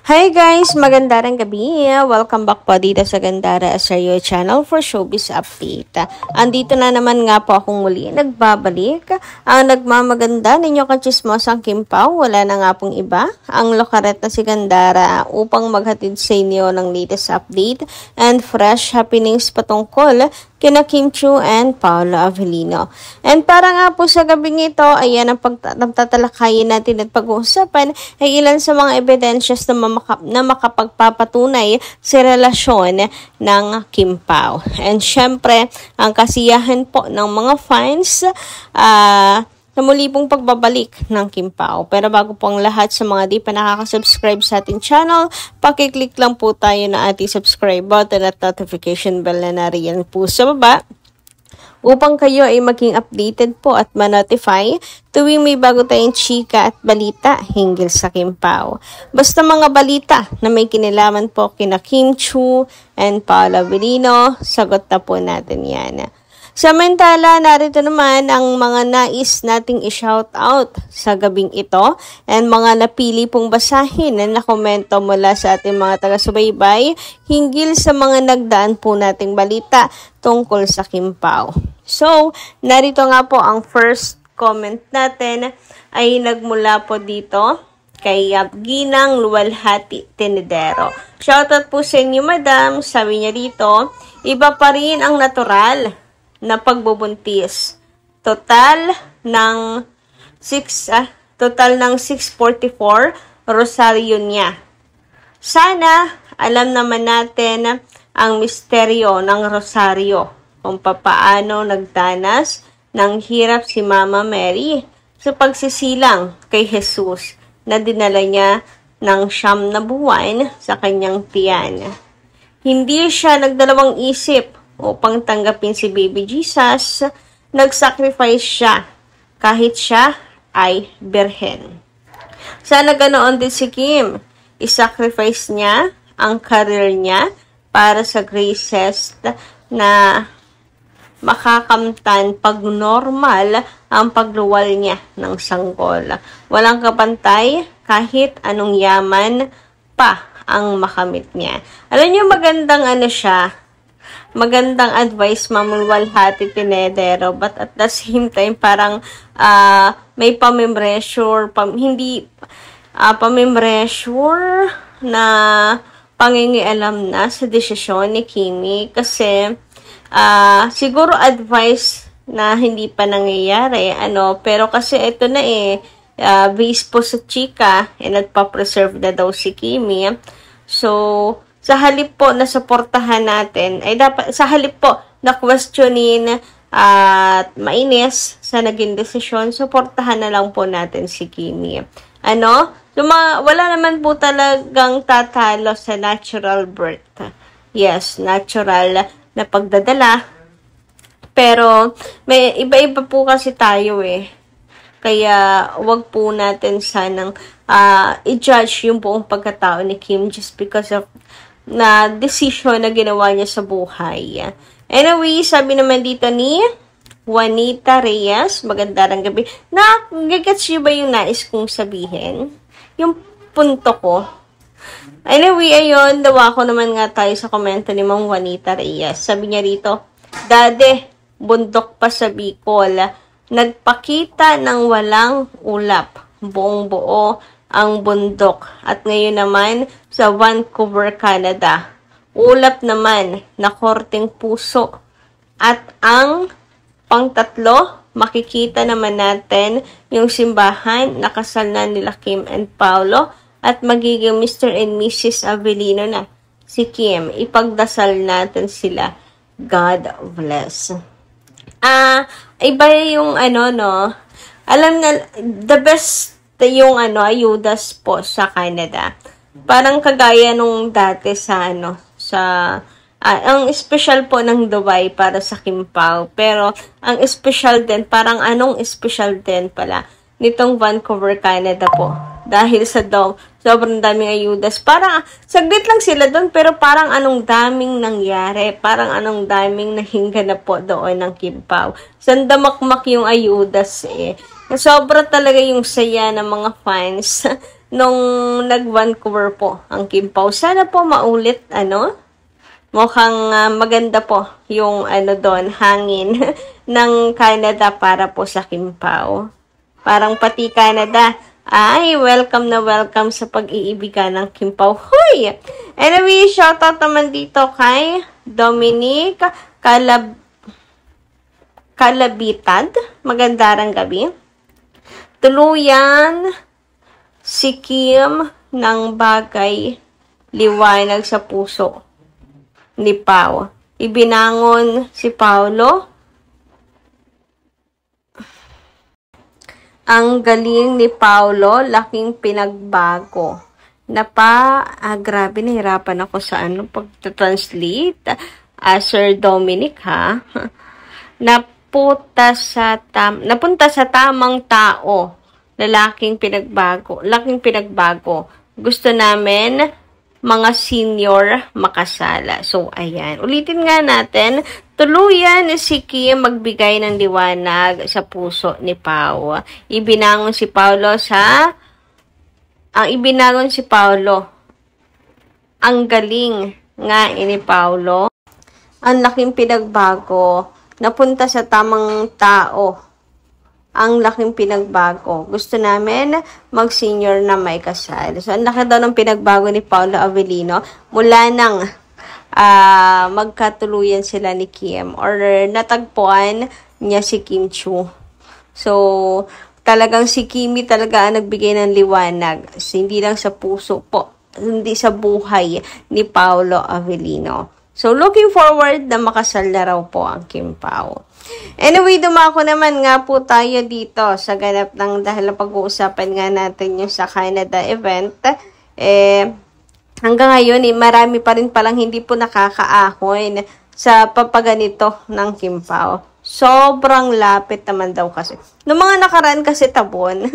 Hi guys! Magandang gabi! Welcome back po dito sa Gandara Asario Channel for Showbiz Update. Andito na naman nga po akong muli nagbabalik. Ang nagmamaganda ninyo kachismosang Kim Pao, wala na nga pong iba. Ang lokaret na si Gandara upang maghatid sa inyo ng latest update and fresh happenings patungkol kina Kim Chiu and Paolo Avellino. And para nga po sa gabing ito, ayan ang tatalakayin natin at pag-uusapan ay ilan sa mga evidences na makapagpapatunay sa relasyon ng Kim Pao. And syempre, ang kasiyahan po ng mga fans sa muli pong pagbabalik ng Kim Pao. Pero bago po ang lahat sa mga di pa nakaka-subscribe sa ating channel, pakiclick lang po tayo na ating subscribe button at notification bell na nariyan po sa baba upang kayo ay maging updated po at ma-notify tuwing may bago tayong chika at balita hinggil sa Kim Pao. Basta mga balita na may kinalaman po kina Kim Chiu and Paolo Avellino, sagot na po natin yan. Samantala, narito naman ang mga nais nating i-shout out sa gabing ito and mga napili pong basahin na nakomento mula sa ating mga taga-subaybay hinggil sa mga nagdaan po nating balita tungkol sa Kim Pao. So, narito nga po ang first comment natin ay nagmula po dito kay Ginang Luwalhati Tenedero. Shoutout po sa inyo, madam. Sabi niya dito, iba pa rin ang natural na pagbubuntis. Total ng 644 rosaryo niya. Sana alam naman natin ang misteryo ng rosaryo kung papaano nagdanas ng hirap si Mama Mary sa pagsisilang kay Jesus na dinala niya ng 9 na buwan sa kanyang tiyan. Hindi siya nagdalawang isip upang tanggapin si Baby Jesus, nag-sacrifice siya kahit siya ay birhen. Sana ganoon din si Kim. I-sacrifice niya ang career niya para sa graces na makakamtan pag normal ang pagluwal niya ng sanggol. Walang kapantay kahit anong yaman pa ang makamit niya. Alam niyo, magandang magandang advice, Ma'am Luwalhati Tenedero, but at the same time, parang may pamimpressure, pamimpressure na pangingialam na sa desisyon ni Kimi kasi siguro advice na hindi pa nangyayari, pero kasi ito na based po sa chika, nagpa-preserve na daw si Kimi. So, sa halip po na suportahan natin, ay dapat, sa halip po na questionin at mainis sa naging desisyon, suportahan na lang po natin si Kimi. Wala naman po talagang tatalo sa natural birth. Yes, natural na pagdadala. Pero, may iba-iba po kasi tayo Kaya, wag po natin sanang i-judge yung buong pagkatao ni Kim just because of na decision na ginawa niya sa buhay. Anyway, sabi naman dito ni Juanita Reyes, magandang gabi. Nagigets niyo ba yung nais kong sabihin? Yung punto ko. Anyway, ayun, dawa ko naman nga tayo sa komento ni Ma'am Juanita Reyes. Sabi niya rito, Dade, bundok pa sa Bicol. Nagpakita ng walang ulap. Buong buo ang bundok. At ngayon naman sa Vancouver, Canada. Ulap naman na korteng puso. At ang pangtatlo, makikita naman natin yung simbahan na kasal na nila Kim and Paolo at magiging Mr. and Mrs. Avellino na si Kim. Ipagdasal natin sila. God bless. Iba yung alam na, the best yung ayudas po sa Canada. Parang kagaya nung dati sa ang special po ng Dubai para sa Kim Pao. Pero ang special din, parang anong special din pala nitong Vancouver, Canada po. Dahil sa sobrang daming ayudas. Parang saglit lang sila doon, pero parang anong daming nangyari. Parang anong daming nahingga na po doon ng Kim Pao. Sandamakmak yung ayudas Sobra talaga yung saya ng mga fans nung nag-Vancouver po ang Kim Pao. Sana po maulit, mukhang maganda po yung doon, hangin ng Canada para po sa Kim Pao. Parang pati Canada, ay, welcome na welcome sa pag-iibigan ng Kim Pao. Huy! Anyway, shoutout naman dito kay Dominic Kalabitad. Magandang gabi. Tuluyan si Kim ng bagay liwanag sa puso ni Pao. Ibinangon si Paulo. Ang galing ni Paulo, laking pinagbago. Grabe, nahirapan ako sa pag-translate. Sir Dominic, ha? Napunta sa tamang tao. Laking pinagbago. Gusto namin mga senior makasala. So, ayan. Ulitin nga natin. Tuluyan si Kim magbigay ng liwanag sa puso ni Pao. Ibinangon si Paulo. Ang galing nga ni Paulo. Ang laking pinagbago. Napunta sa tamang tao. Ang laking pinagbago. Gusto namin mag-senior na may kasal. So, ang laki daw ng pinagbago ni Paulo Avellino mula nang magkatuluyan sila ni Kim or natagpuan niya si Kim Chiu. So, talagang si Kimi talaga ang nagbigay ng liwanag. Hindi lang sa puso po, hindi sa buhay ni Paulo Avellino. So, looking forward na makasal na raw po ang Kim Pao. Anyway, dumako naman nga po tayo dito sa ganap ng dahil pag-uusapan nga natin yung sa Canada event. Hanggang ngayon, marami pa rin palang hindi po nakakaahon sa papaganito ng Kim Pao. Sobrang lapit naman daw kasi. Noong mga nakaraan kasi tabon,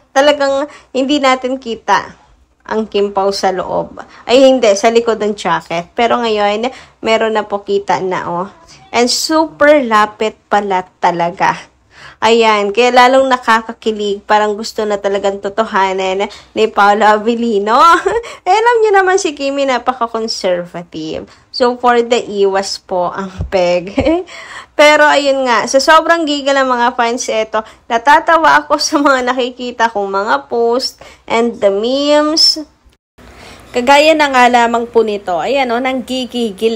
talagang hindi natin kita ang Kim Pao sa loob. Ay hindi, sa likod ng jacket. Pero ngayon, meron na po kita na And super lapit pala talaga. Ayan, kaya lalong nakakakilig. Parang gusto na talagang totohanan ni Paulo Avellino. Alam niyo naman si Kimi, napaka-conservative. So, for the iwas po ang peg. Pero, ayun nga, sa sobrang giga ng mga fans, natatawa ako sa mga nakikita kong mga post and the memes. Kagaya na nga lamang po nito, ayan nanggigigil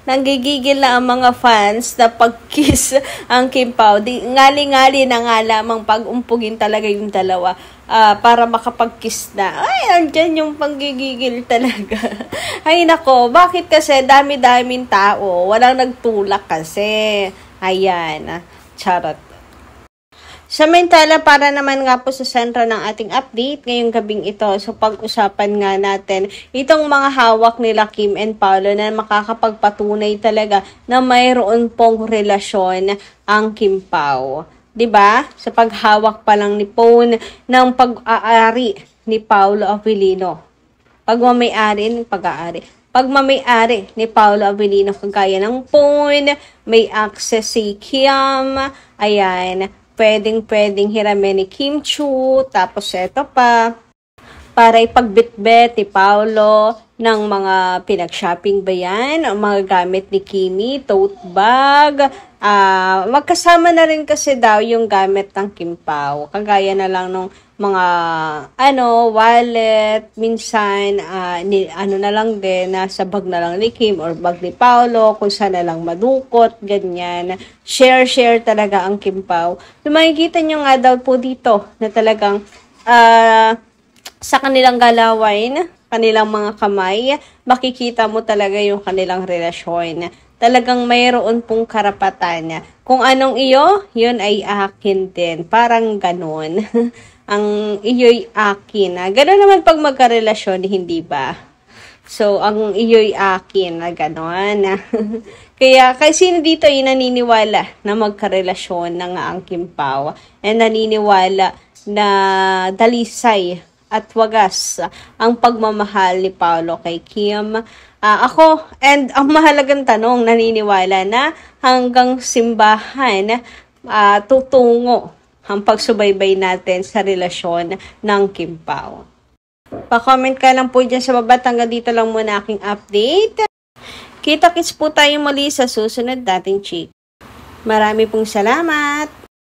Nanggigigil na ang mga fans na pag-kiss ang Kim Pao. Ngali-ngali na nga lamang pag-umpugin talaga yung dalawa para makapag-kiss na. Ay, andyan yung panggigigil talaga. Ay nako, bakit kasi dami-daming tao? Walang nagtulak kasi. Ayan, charot. Samantala, para naman nga po sa sentro ng ating update ngayong gabing ito, so pag-usapan nga natin itong mga hawak nila Kim and Paulo na makakapagpatunay talaga na mayroon pong relasyon ang Kim Pao. 'Di ba? Sa paghawak pa lang ni phone ng pag-aari ni Paulo Avellino. Pagmamay-ari ni Paulo Avellino kagaya ng phone, may access si Kim, ayan, pwedeng hiramin ni Kim Chiu, tapos eto pa, para ipagbitbit ni Paulo ng mga pinag-shopping ba yan, ang mga gamit ni Kimi, tote bag, magkasama na rin kasi daw yung gamit ng Kim Pao, kagaya na lang nung mga wallet, minsan na lang din, nasa bag na lang ni Kim or bag ni Paulo, kung saan na lang madukot, ganyan. Share talaga ang Kim Pao. So, makikita nyo nga daw po dito na talagang sa kanilang galawin, kanilang mga kamay, makikita mo talaga yung kanilang relasyon. Talagang mayroon pong karapatan. Kung anong iyo, yun ay akin din. Parang ganun. Ang iyo'y akin. Gano'n naman pag magkarelasyon, hindi ba? So, ang iyo'y akin na gano'n. Kaya sino dito ay naniniwala na magkarelasyon na nga ang Kim Pao? And naniniwala na dalisay at wagas ang pagmamahal ni Paulo kay Kim. Ako, and ang mahalagang tanong, naniniwala na hanggang simbahan tutungo ang pagsubaybay natin sa relasyon ng Kim Pao. Pa-comment ka lang po dyan sa baba. Hanggang dito lang muna aking update. Kita-kits po tayo muli sa susunod dating chick. Marami pong salamat!